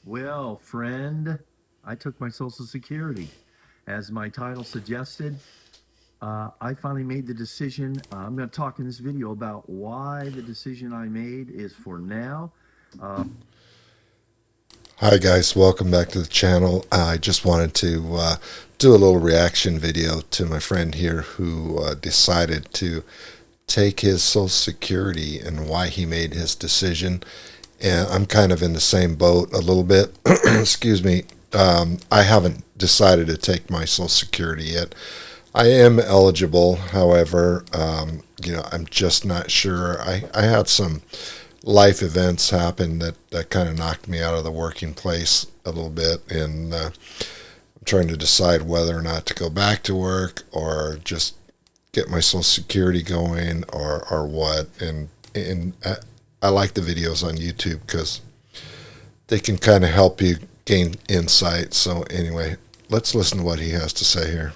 Well, friend, I took my Social Security. As my title suggested, I finally made the decision. I'm going to talk in this video about why the decision I made is for now. Uh, Hi guys, welcome back to the channel. I just wanted to do a little reaction video to my friend here who decided to take his Social Security and why he made his decision. And I'm kind of in the same boat a little bit. Excuse me. I haven't decided to take my Social Security yet. I am eligible, however, I'm just not sure. I had some life events happen that kind of knocked me out of the working place a little bit, and I'm trying to decide whether or not to go back to work or just get my Social Security going or what. And I like the videos on YouTube because they can kind of help you gain insight. So anyway, let's listen to what he has to say here.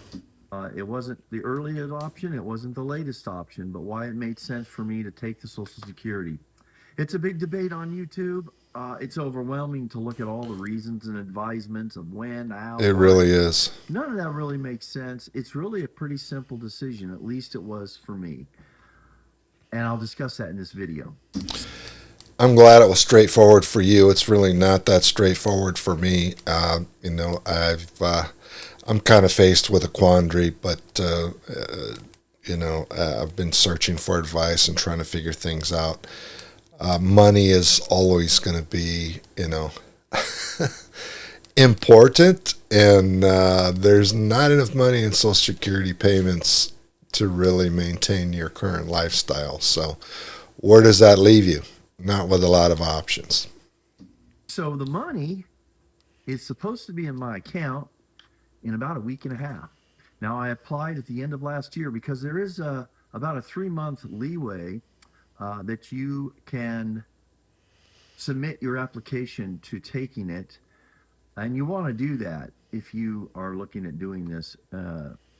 it wasn't the earliest option, it wasn't the latest option, but why it made sense for me to take the Social Security. It's a big debate on YouTube. It's overwhelming to look at all the reasons and advisements of when, how, It why. really is. None of that really makes sense. It's really a pretty simple decision, at least it was for me. And I'll discuss that in this video. I'm glad it was straightforward for you. It's really not that straightforward for me. I'm kind of faced with a quandary, but I've been searching for advice and trying to figure things out. Money is always going to be, important, and there's not enough money in Social Security payments to really maintain your current lifestyle. So, where does that leave you? Not with a lot of options. So the money is supposed to be in my account in about a week and a half. Now, I applied at the end of last year because there is about a 3 month leeway that you can submit your application to taking it. And you want to do that if you are looking at doing this,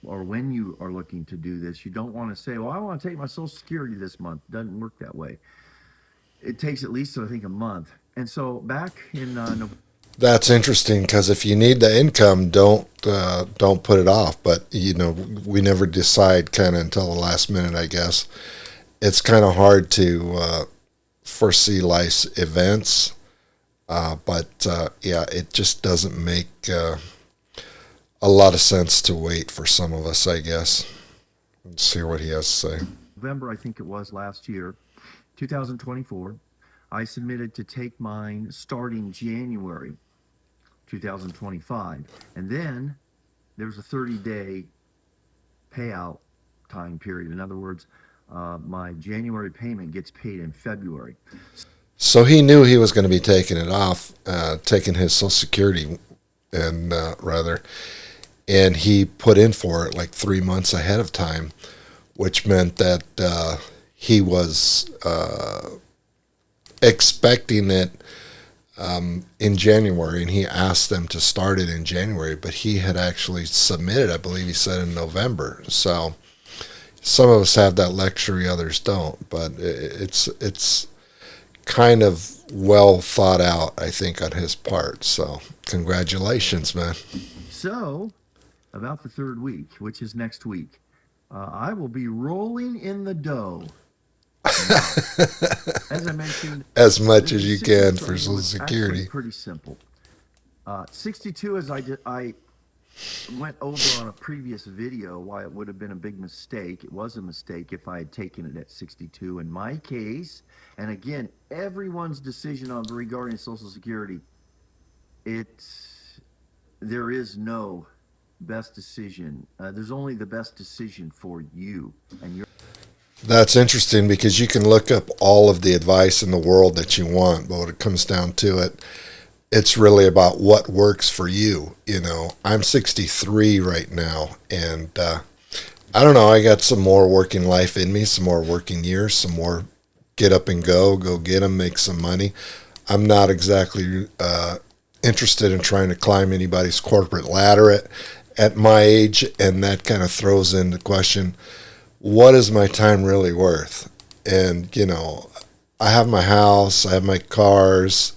or when you are looking to do this. You don't want to say, well, I want to take my Social Security this month. It doesn't work that way. It takes at least, I think, a month. And so back in November, That's interesting because if you need the income, don't put it off. But we never decide kind of until the last minute, I guess. It's kind of hard to foresee life's events, but yeah, it just doesn't make a lot of sense to wait for some of us, I guess. Let's hear what he has to say. I think it was last year, 2024, I submitted to take mine starting January 2025. And then there's a 30-day payout time period. In other words, my January payment gets paid in February. So he knew he was going to be taking it off, taking his Social Security, and rather, and he put in for it like 3 months ahead of time, which meant that he was expecting it in January, and he asked them to start it in January, but he had actually submitted, I believe he said, in November. So some of us have that luxury, others don't, but it's kind of well thought out, I think, on his part. So congratulations, man. So, about the third week, which is next week, I will be rolling in the dough. Now, as I mentioned, As the much as you decision can for for me Social was actually Security. pretty simple. 62, as I went over on a previous video, why it would have been a big mistake. It was a mistake if I had taken it at 62 in my case. And again, everyone's decision on regarding Social Security, it's there is no best decision. There's only the best decision for you and your. That's interesting because you can look up all of the advice in the world that you want, but when it comes down to it, it's really about what works for you. I'm 63 right now, and I don't know. I got some more working life in me, some more working years, some more get up and go get them, make some money. I'm not exactly interested in trying to climb anybody's corporate ladder at my age, and that kind of throws into question, what is my time really worth? And I have my house, I have my cars,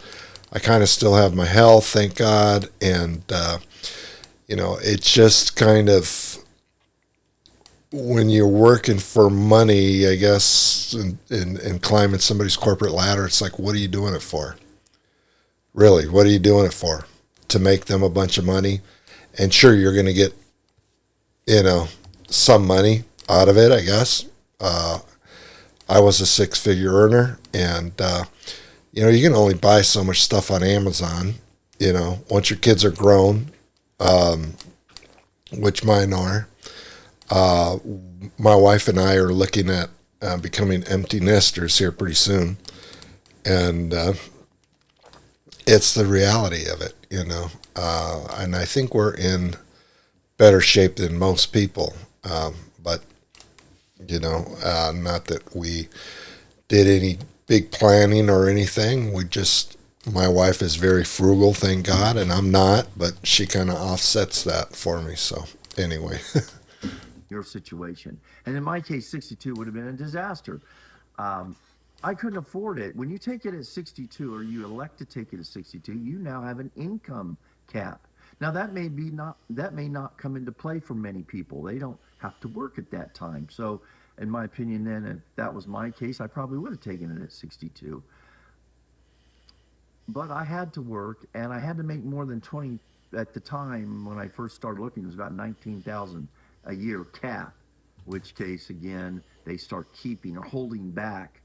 I kind of still have my health, thank God. And, it's just kind of when you're working for money, I guess, and climbing somebody's corporate ladder, it's like, what are you doing it for? Really, what are you doing it for? To make them a bunch of money? And sure, you're going to get, some money out of it, I guess. I was a six-figure earner, and, you can only buy so much stuff on Amazon, once your kids are grown, which mine are. My wife and I are looking at becoming empty nesters here pretty soon, and it's the reality of it, and I think we're in better shape than most people, but not that we did any big planning or anything. My wife is very frugal, thank God, and I'm not, but she kind of offsets that for me. So anyway. Your situation. And in my case, 62 would have been a disaster. I couldn't afford it. When you take it at 62, or you elect to take it at 62, you now have an income cap. Now that may not come into play for many people. They don't have to work at that time. So in my opinion, then, if that was my case, I probably would have taken it at 62. But I had to work, and I had to make more than 20 at the time. When I first started looking, it was about 19,000 a year cap, which case, again, they start keeping or holding back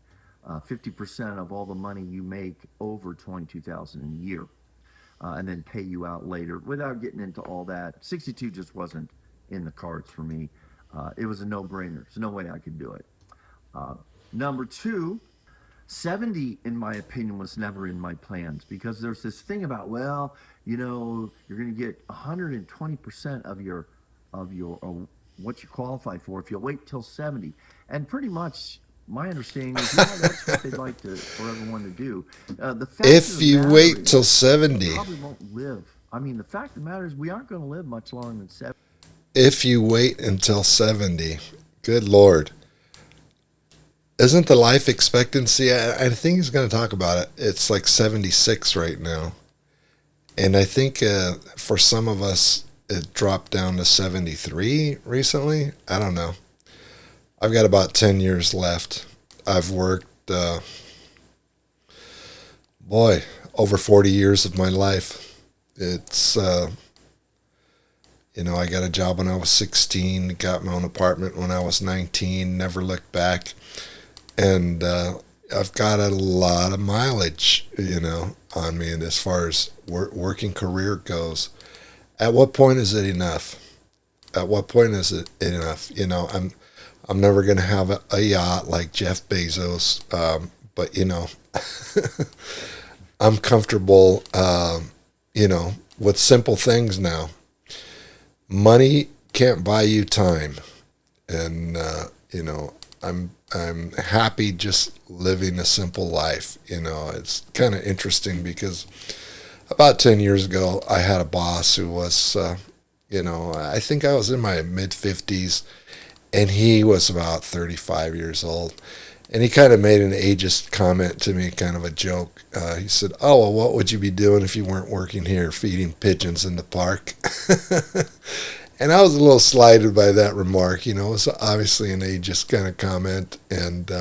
50% of all the money you make over 22,000 a year, and then pay you out later. Without getting into all that, 62 just wasn't in the cards for me. It was a no-brainer. There's no way I could do it. Number two, 70, in my opinion, was never in my plans, because there's this thing about, well, you're going to get 120% of your what you qualify for if you wait till 70. And pretty much my understanding is, that's what they'd like for everyone to do. The fact If of the you matter wait till is, 70, we probably won't live. I mean, the fact of the matter is, we aren't going to live much longer than 70. if you wait until 70, good Lord. Isn't the life expectancy, I think he's going to talk about it, it's like 76 right now. And I think for some of us, it dropped down to 73 recently. I don't know. I've got about 10 years left. I've worked, over 40 years of my life. It's, I got a job when I was 16, got my own apartment when I was 19, never looked back. And I've got a lot of mileage, on me, and as far as working career goes. At what point is it enough? At what point is it enough? I'm never going to have a yacht like Jeff Bezos, but I'm comfortable, with simple things now. Money can't buy you time, and I'm happy just living a simple life. It's kind of interesting because about 10 years ago, I had a boss who was, I think I was in my mid-50s, and he was about 35 years old. And he kind of made an ageist comment to me, kind of a joke. He said, "Oh, well, what would you be doing if you weren't working here feeding pigeons in the park?" And I was a little slighted by that remark. It was obviously an ageist kind of comment, and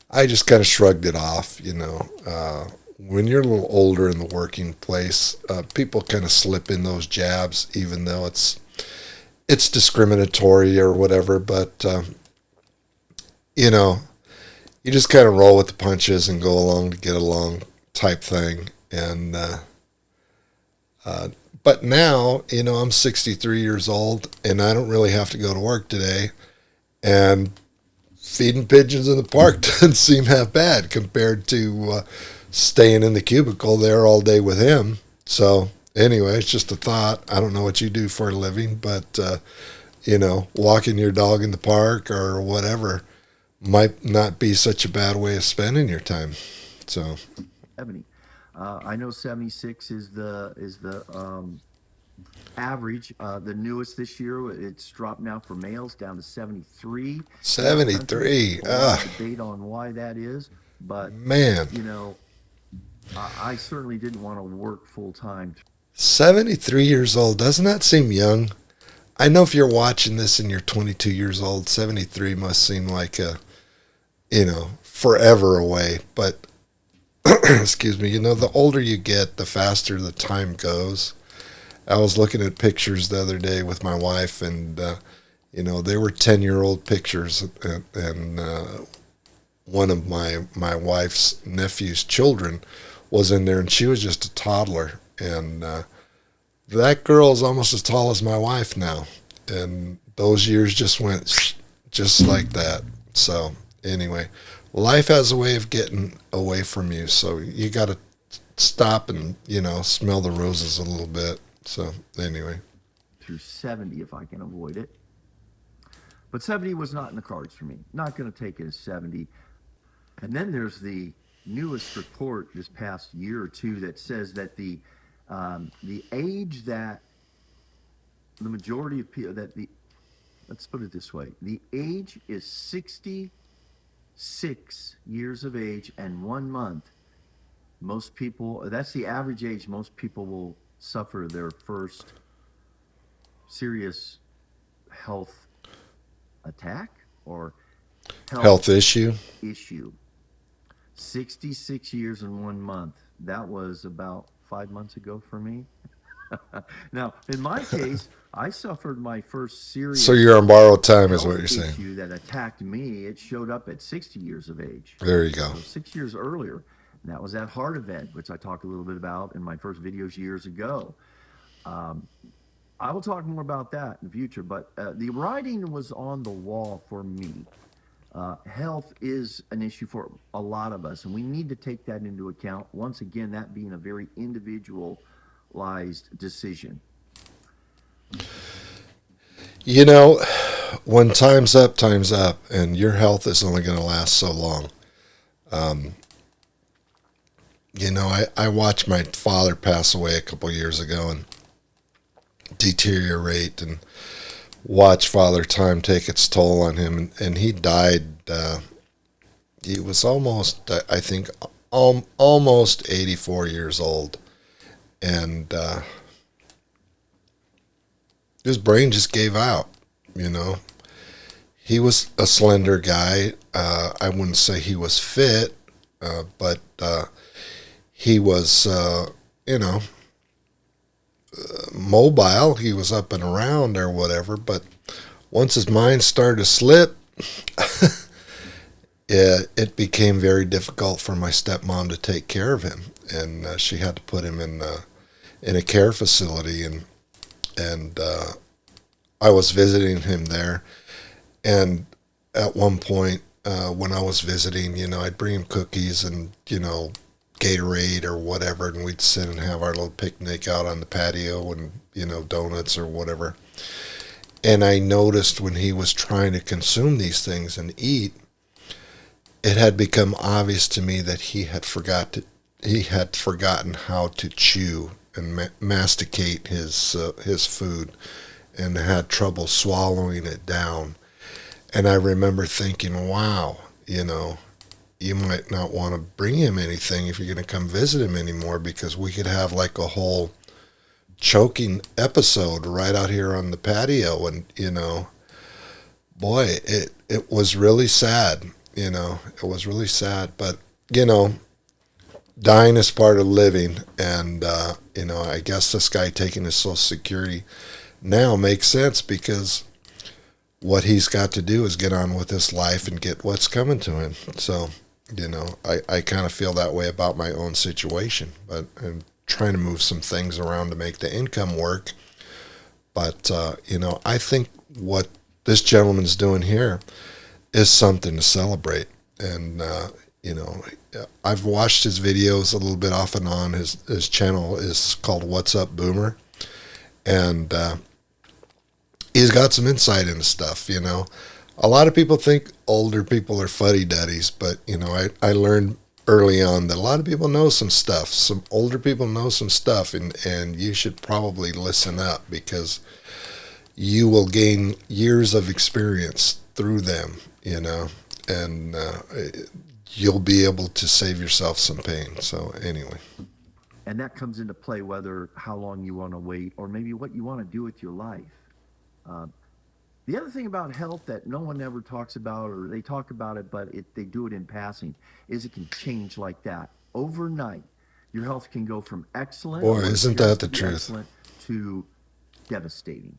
I just kind of shrugged it off. When you're a little older in the working place, people kind of slip in those jabs, even though it's discriminatory or whatever. But you just kind of roll with the punches and go along to get along, type thing. And but now, I'm 63 years old, and I don't really have to go to work today. And feeding pigeons in the park doesn't seem half bad compared to staying in the cubicle there all day with him. So anyway, it's just a thought. I don't know what you do for a living, but, walking your dog in the park or whatever might not be such a bad way of spending your time. So 70. I know 76 is the average. The newest this year, it's dropped now for males down to 73. 73. A lot of debate on why that is, but Man. I certainly didn't want to work full time. 73 years old, doesn't that seem young? I know if you're watching this and you're 22 years old, 73 must seem like forever away. But, excuse me, the older you get, the faster the time goes. I was looking at pictures the other day with my wife, and, they were 10-year-old pictures. And one of my wife's nephew's children was in there, and she was just a toddler. And that girl is almost as tall as my wife now. And those years just went just like that. So anyway, life has a way of getting away from you. So you got to stop and, smell the roses a little bit. So anyway. Through 70 if I can avoid it. But 70 was not in the cards for me. Not going to take it as 70. And then there's the newest report this past year or two that says that the age that the majority of people let's put it this way, the age is 66 years of age and 1 month. Most people, that's the average age most people will suffer their first serious health attack or Health issue. issue. 66 years and 1 month. That was about 5 months ago for me. Now, in my case, I suffered my first So serious you're on borrowed time is what health you're saying. issue that attacked me. It showed up at 60 years of age. There you go. So 6 years earlier. And that was that heart event, which I talked a little bit about in my first videos years ago. Um, I will talk more about that in the future, but the writing was on the wall for me. Health is an issue for a lot of us, and we need to take that into account. Once again, that being a very individualized decision. When time's up, and your health is only going to last so long. I watched my father pass away a couple years ago and deteriorate, and watch Father Time take its toll on him. And he died. He was almost, I think, almost 84 years old. And his brain just gave out, He was a slender guy. I wouldn't say he was fit, but he was, mobile. He was up and around or whatever. But once his mind started to slip, it became very difficult for my stepmom to take care of him, and she had to put him in a care facility, and I was visiting him there, and at one point when I was visiting, I'd bring him cookies and Gatorade or whatever, and we'd sit and have our little picnic out on the patio, and donuts or whatever. And I noticed when he was trying to consume these things and eat, it had become obvious to me that he had forgotten how to chew and masticate his food, and had trouble swallowing it down. And I remember thinking, wow, you might not want to bring him anything if you're going to come visit him anymore, because we could have like a whole choking episode right out here on the patio. And boy, it was really sad. It was really sad. But dying is part of living, and I guess this guy taking his Social Security now makes sense, because what he's got to do is get on with his life and get what's coming to him. So I kind of feel that way about my own situation, but I'm trying to move some things around to make the income work. But I think what this gentleman's doing here is something to celebrate. And I've watched his videos a little bit off and on. His channel is called What's Up Boomer, and he's got some insight into stuff. A lot of people think older people are fuddy-duddies, but I learned early on that a lot of people know some stuff. Some older people know some stuff, and you should probably listen up, because you will gain years of experience through them, and you'll be able to save yourself some pain. So anyway. And that comes into play whether how long you want to wait or maybe what you want to do with your life. Uh, the other thing about health that no one ever talks about, or they talk about it, but they do it in passing, is it can change like that overnight. Your health can go from excellent, or Boy, what isn't appears that to the be truth? excellent, to devastating.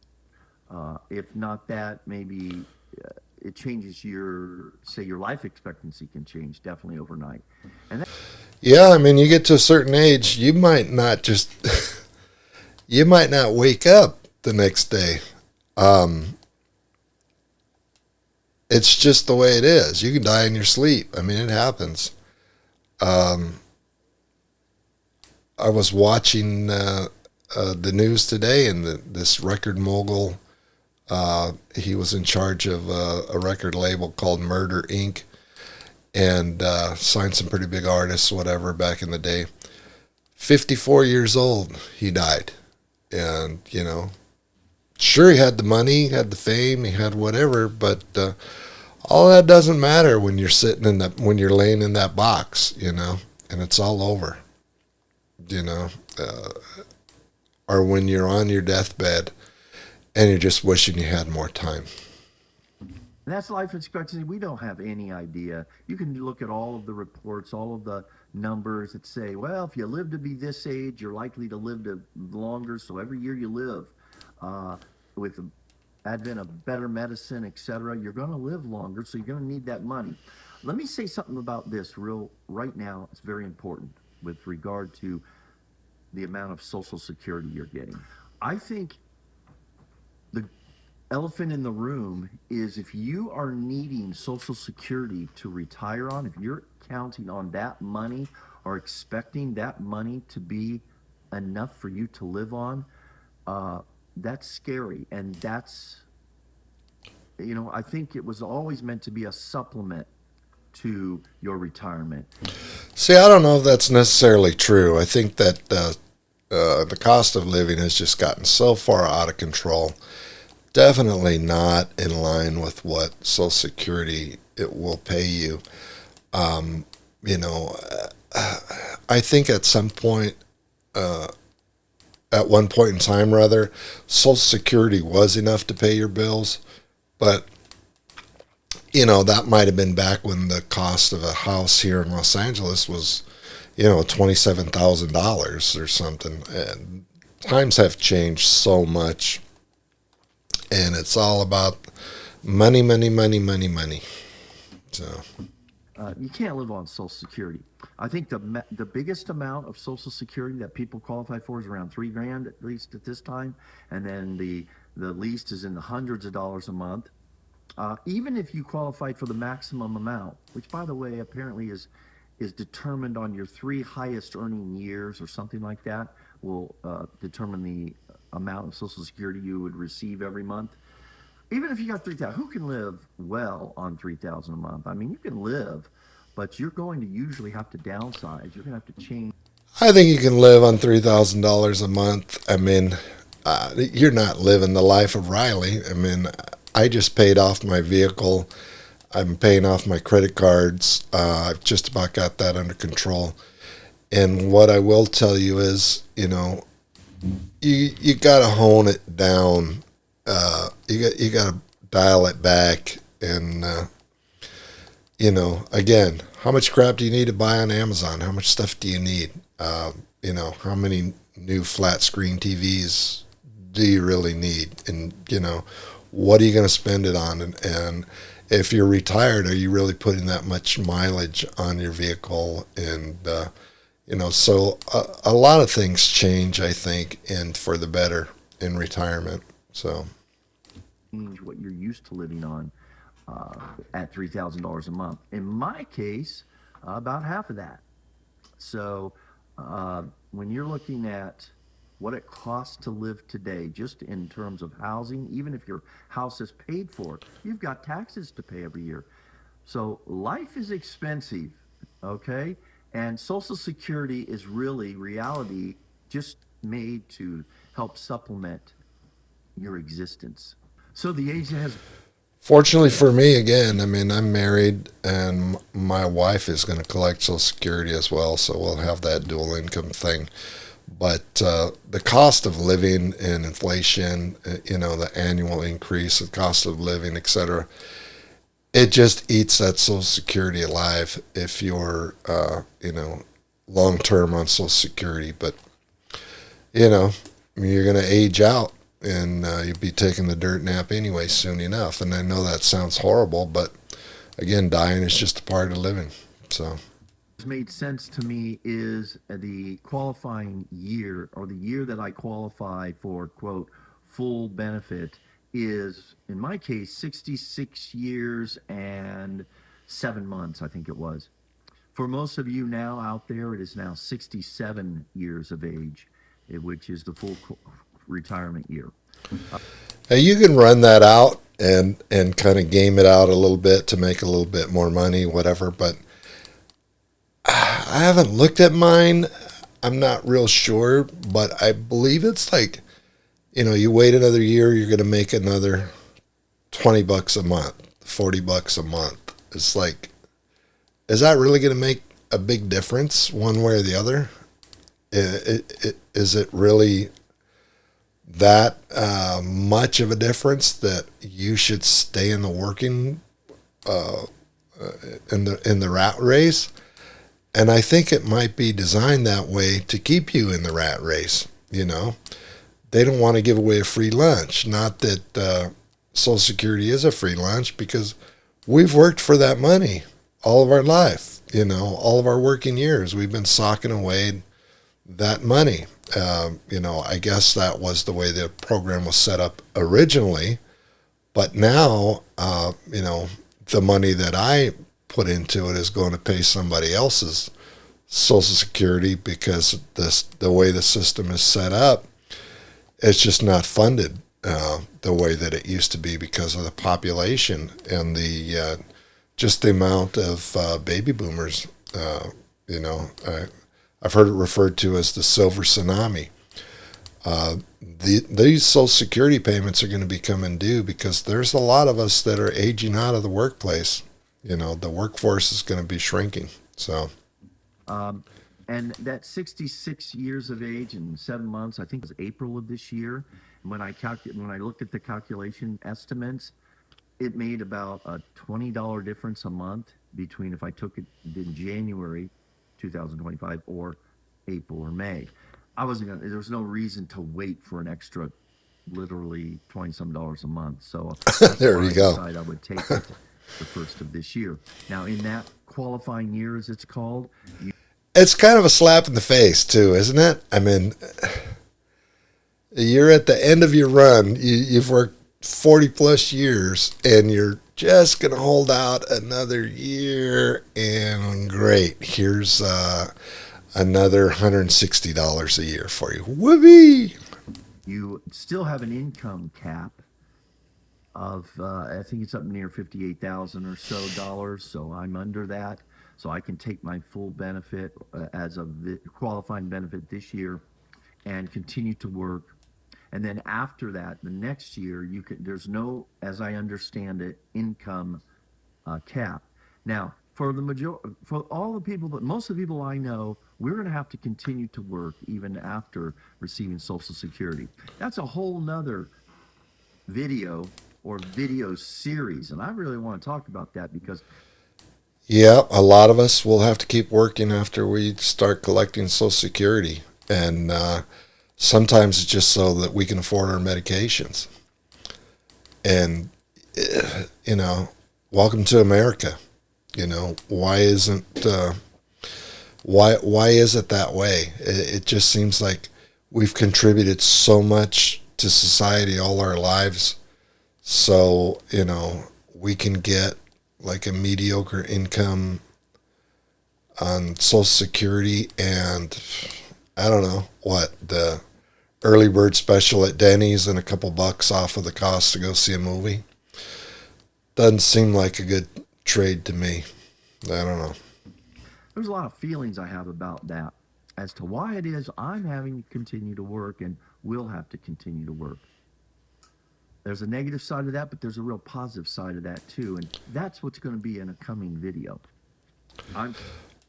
If not that, maybe it changes your, say, your life expectancy can change definitely overnight. And that, Yeah, I mean, you get to a certain age, you might not just, you might not wake up the next day. Um, it's just the way it is. You can die in your sleep. I mean, it happens. Um, I was watching the news today, and this record mogul, he was in charge of a record label called Murder Inc. and signed some pretty big artists, whatever, back in the day. 54 years old, he died. And, you know, sure, he had the money, he had the fame, he had whatever, but all that doesn't matter when you're sitting in that, when you're laying in that box, you know, and it's all over, you know, or when you're on your deathbed and you're just wishing you had more time. that's life expectancy. We don't have any idea. You can look at all of the reports, all of the numbers that say, well, if you live to be this age, you're likely to live to longer. So every year you live, uh, with the advent of better medicine, et cetera, you're going to live longer. So you're going to need that money. Let me say something about this real right now. It's very important with regard to the amount of Social Security you're getting. I think the elephant in the room is if you are needing Social Security to retire on, if you're counting on that money or expecting that money to be enough for you to live on, uh, that's scary. And that's, I think it was always meant to be a supplement to your retirement. See, I don't know if that's necessarily true. I think that the cost of living has just gotten so far out of control. Definitely not in line with what Social Security it will pay you. You know, I think at some point, at one point in time, rather, Social Security was enough to pay your bills, but you know that might have been back when the cost of a house here in Los Angeles was, you know, $27,000 or something. And times have changed so much, and it's all about money, money, money, money, money. So. You can't live on Social Security. I think the biggest amount of Social Security that people qualify for is around 3 grand, at least at this time, and then the least is in the hundreds of dollars a month. Even if you qualified for the maximum amount, which by the way apparently is determined on your three highest earning years or something like that, will determine the amount of Social Security you would receive every month. Even if you got 3,000, who can live well on 3,000 a month? I mean, you can live, but you're going to usually have to downsize. You're going to have to change. I think you can live on $3,000 a month. I mean, you're not living the life of Riley. I mean, I just paid off my vehicle. I'm paying off my credit cards. I've just about got that under control. And what I will tell you is, you know, you got to hone it down. You got to dial it back, and you know, again, how much crap do you need to buy on Amazon? How much stuff do you need? You know, how many new flat screen TVs do you really need? And, you know, what are you going to spend it on? And if you're retired, are you really putting that much mileage on your vehicle? And, you know, so a lot of things change, I think, and for the better in retirement. So, What you're used to living on at $3,000 a month. In my case, about half of that. So when you're looking at what it costs to live today, just in terms of housing, even if your house is paid for, you've got taxes to pay every year. So life is expensive, okay? And Social Security is really reality just made to help supplement your existence. So the age has Fortunately for me, again, I mean, I'm married and my wife is going to collect Social Security as well, so we'll have that dual income thing. But the cost of living and inflation, the annual increase, the cost of living, etc., it just eats that Social Security alive if you're, long term on Social Security. But, you know, you're going to age out and you'll be taking the dirt nap anyway soon enough. And I know that sounds horrible, but again, dying is just a part of living. So, What's made sense to me is the qualifying year, or the year that I qualify for, quote, full benefit, is in my case 66 years and 7 months, I think it was. For most of you now out there, it is now 67 years of age, which is the full retirement year. hey, you can run that out and kind of game it out a little bit to make a little bit more money, whatever. But I haven't looked at mine. I'm not real sure, but I believe it's like, you wait another year, you're going to make another $20 a month, $40 a month. It's like, is that really going to make a big difference one way or the other? Is it really that much of a difference that you should stay in the working in the rat race? And I think it might be designed that way to keep you in the rat race. They don't want to give away a free lunch. Not that Social Security is a free lunch, because we've worked for that money all of our life. All of our working years, we've been socking away that money. I guess that was the way the program was set up originally. But now, the money that I put into it is going to pay somebody else's Social Security, because the way the system is set up, it's just not funded the way that it used to be, because of the population and the just the amount of baby boomers. I've heard it referred to as the silver tsunami. These Social Security payments are going to be coming due because there's a lot of us that are aging out of the workplace. The workforce is going to be shrinking. So, And that 66 years of age and 7 months, I think it was April of this year. When I looked at the calculation estimates, it made about a $20 difference a month between if I took it in January 2025 or April or May. I wasn't gonna. There was no reason to wait for an extra, literally $20 some a month. So that's there why you I go. decided I would take it the first of this year. Now, in that qualifying year, as it's called, It's kind of a slap in the face, too, isn't it? I mean, you're at the end of your run. You've worked 40 plus years, and you're just going to hold out another year. And great, here's another $160 a year for you. Whoopee! you still have an income cap of I think it's up near 58,000 or so dollars. So I'm under that. So I can take my full benefit as a qualifying benefit this year and continue to work. And then after that, the next year, there's no, as I understand it, income cap. Now, for all the people, but most of the people I know, we're going to have to continue to work even after receiving Social Security. That's a whole nother video or video series, and I really want to talk about that because Yeah, a lot of us will have to keep working after we start collecting Social Security. And sometimes it's just so that we can afford our medications. And, welcome to America. Why isn't why is it that way? It just seems like we've contributed so much to society all our lives, so we can get like a mediocre income on Social Security, and I don't know what, the early bird special at Denny's and a couple bucks off of the cost to go see a movie. Doesn't seem like a good trade to me. I don't know. there's a lot of feelings I have about that as to why it is I'm having to continue to work and will have to continue to work. there's a negative side of that, but there's a real positive side of that too, and that's what's going to be in a coming video. I'm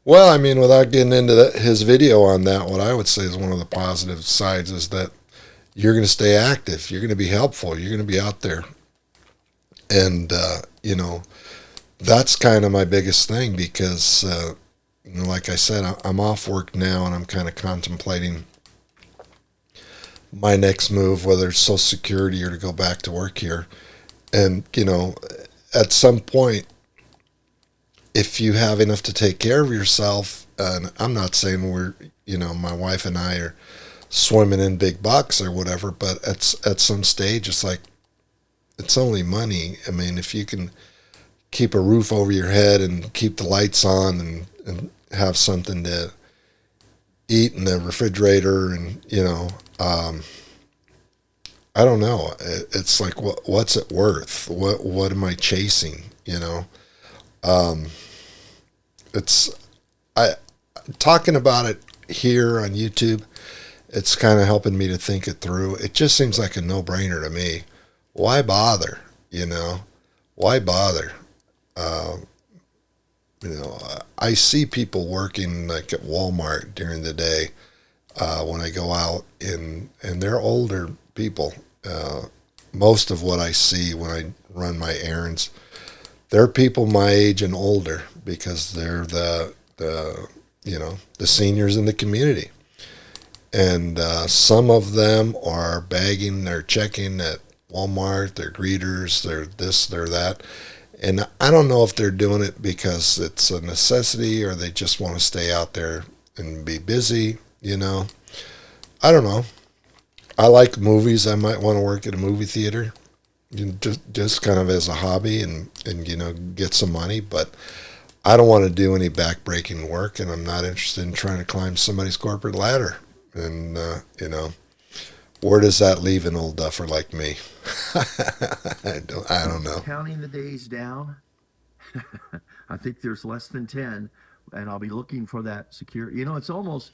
Well, I mean, without getting into his video on that, what I would say is one of the positive sides is that you're going to stay active. You're going to be helpful. You're going to be out there. And, that's kind of my biggest thing because, like I said, I'm off work now and I'm kind of contemplating my next move, whether it's Social Security or to go back to work here. And, at some point, if you have enough to take care of yourself, and I'm not saying my wife and I are swimming in big bucks or whatever, but at some stage, it's like, it's only money. I mean, if you can keep a roof over your head and keep the lights on and have something to eat in the refrigerator and, I don't know. It's like, what's it worth? What am I chasing? It's I talking about it here on YouTube. It's kind of helping me to think it through. It just seems like a no-brainer to me. Why bother? Why bother? I see people working like at Walmart during the day when I go out, and they're older people. Most of what I see when I run my errands, they're people my age and older because they're the seniors in the community. And some of them are bagging, they're checking at Walmart, they're greeters, they're this, they're that. And I don't know if they're doing it because it's a necessity or they just want to stay out there and be busy, I don't know. I like movies. I might want to work at a movie theater, just kind of as a hobby and get some money. But I don't want to do any backbreaking work, and I'm not interested in trying to climb somebody's corporate ladder. And where does that leave an old duffer like me? I don't know. counting the days down. I think there's less than 10, and I'll be looking for that security. It's almost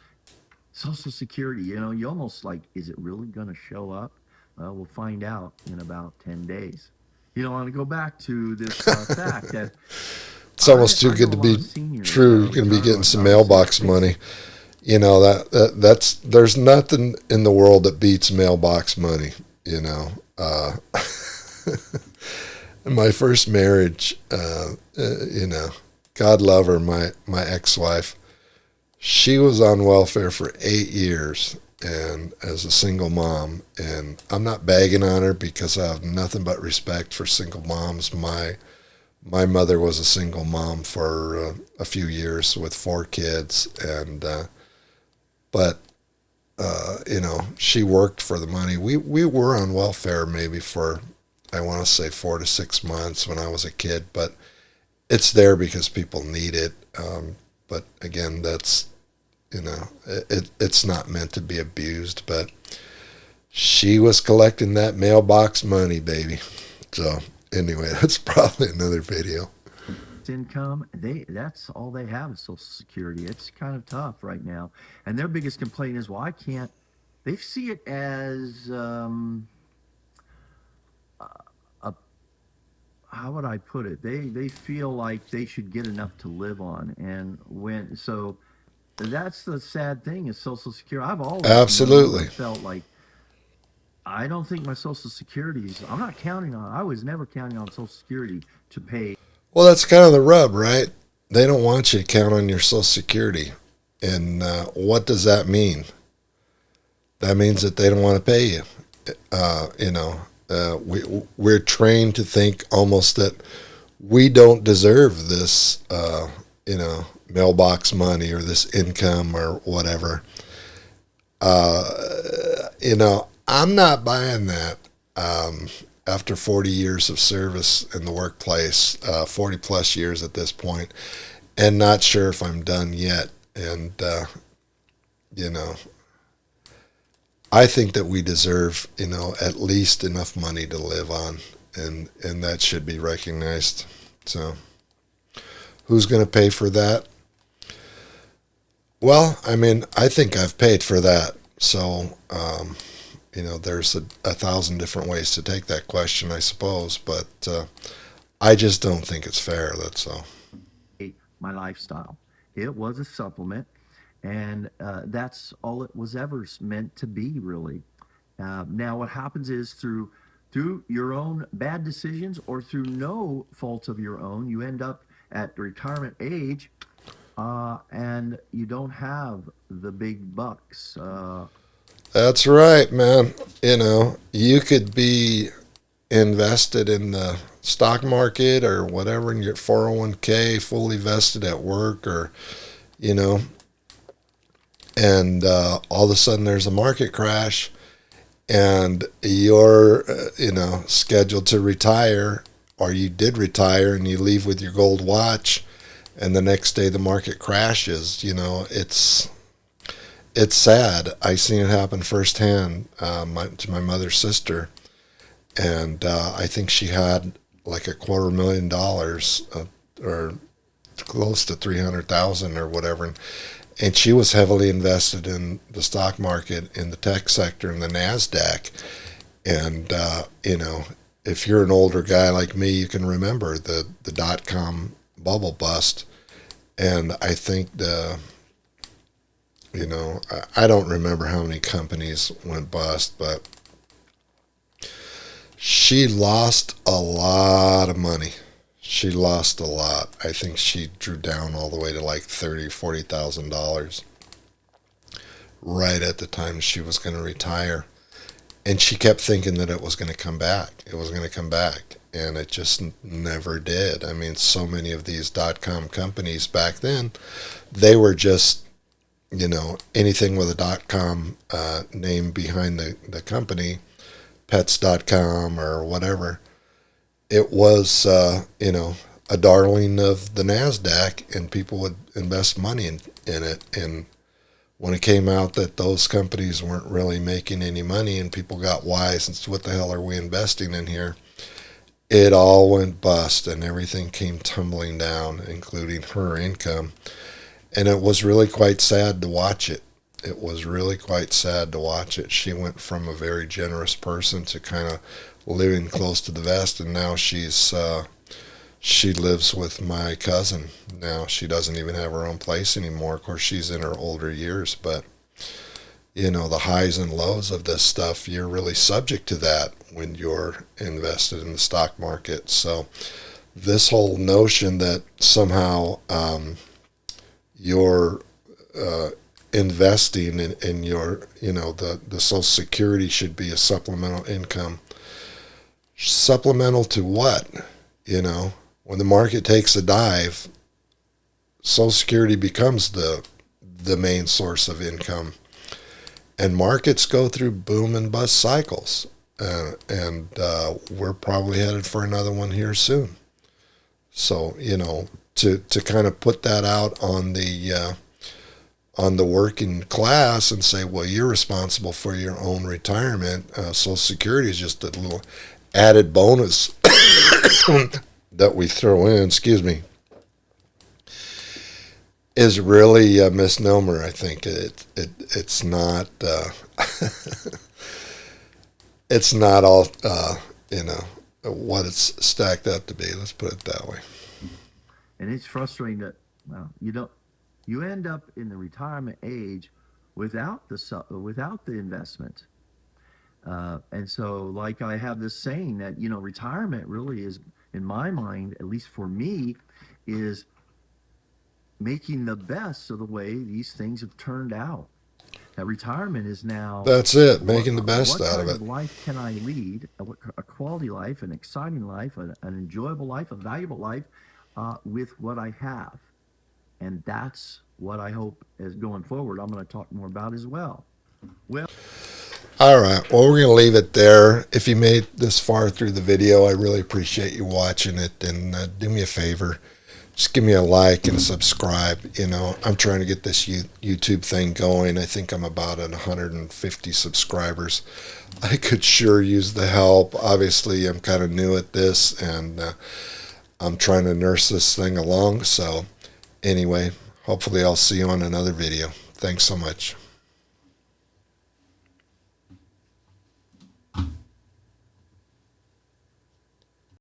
Social Security. You almost like, is it really going to show up? We'll find out in about 10 days. I want to go back to this fact that it's almost too I good know to a lot be of seniors true. that You're going to be retire getting with some obviously mailbox fixed- money. That's there's nothing in the world that beats mailbox money. In my first marriage, God love her, my ex-wife, she was on welfare for 8 years and as a single mom. And I'm not bagging on her because I have nothing but respect for single moms. My mother was a single mom for a few years with 4 kids, and but she worked for the money. We were on welfare maybe for, I want to say, 4 to 6 months when I was a kid, but it's there because people need it. But again, that's it's not meant to be abused. But she was collecting that mailbox money, baby. So anyway, that's probably another video. income, that's all they have is Social Security. It's kind of tough right now, and their biggest complaint is, well, I can't. They see it as a how would I put it? They feel like they should get enough to live on, and that's the sad thing is Social Security. I've always Absolutely felt like I don't think my Social Security I'm not counting on. I was never counting on Social Security to pay. Well, that's kind of the rub, right? They don't want you to count on your Social Security. And what does that mean? That means that they don't want to pay you. We're trained to think almost that we don't deserve this, mailbox money or this income or whatever. I'm not buying that. After 40 years of service in the workplace, 40 plus years at this point, and not sure if I'm done yet. And, I think that we deserve, at least enough money to live on, and that should be recognized. So who's going to pay for that? Well, I mean, I think I've paid for that. So, there's a thousand different ways to take that question, I suppose, but I just don't think it's fair. That's all. My lifestyle. It was a supplement, and that's all it was ever meant to be, really. Now, what happens is through your own bad decisions or through no fault of your own, you end up at retirement age, and you don't have the big bucks. That's right, man. You could be invested in the stock market or whatever in your 401k, fully vested at work, or, you know, and all of a sudden there's a market crash and you're, scheduled to retire, or you did retire and you leave with your gold watch, and the next day the market crashes. It's sad. I seen it happen firsthand to my mother's sister, and I think she had like $250,000 or close to 300,000 or whatever, and she was heavily invested in the stock market, in the tech sector, in the Nasdaq, and if you're an older guy like me, you can remember the dot-com bubble bust, and I think I don't remember how many companies went bust, but she lost a lot of money. She lost a lot. I think she drew down all the way to like $30,000-$40,000 right at the time she was going to retire. And she kept thinking that it was going to come back. It was going to come back. And it just never did. I mean, so many of these dot-com companies back then, they were just, anything with a dot-com name behind the company, pets.com or whatever. It was, a darling of the NASDAQ, and people would invest money in it. And when it came out that those companies weren't really making any money and people got wise and said, what the hell are we investing in here? It all went bust and everything came tumbling down, including her income. And it was really quite sad to watch it. It was really quite sad to watch it. She went from a very generous person to kind of living close to the vest, and now she lives with my cousin. Now she doesn't even have her own place anymore. Of course, she's in her older years, but the highs and lows of this stuff, you're really subject to that when you're invested in the stock market. So this whole notion that somehow you're investing in your, the Social Security should be a supplemental income. Supplemental to what? When the market takes a dive, Social Security becomes the main source of income. And markets go through boom and bust cycles. And we're probably headed for another one here soon. So, to kind of put that out on the working class and say, well, you're responsible for your own retirement. Social Security is just a little added bonus that we throw in, is really a misnomer. I think it's not it's not all what it's stacked up to be. Let's put it that way. And it's frustrating that you end up in the retirement age without the investment. And so, like, I have this saying that, retirement really is, in my mind, at least for me, is making the best of the way these things have turned out. That retirement is now... That's it, making the best out of it. What kind of life can I lead? A quality life, an exciting life, an enjoyable life, a valuable life with what I have. And that's what I hope is going forward I'm going to talk more about as well. All right, well, we're going to leave it there. If you made this far through the video, I really appreciate you watching it. And do me a favor, just give me a like and a subscribe. I'm trying to get this YouTube thing going. I think I'm about at 150 subscribers. I could sure use the help. Obviously, I'm kind of new at this, and I'm trying to nurse this thing along. So anyway, hopefully I'll see you on another video. Thanks so much.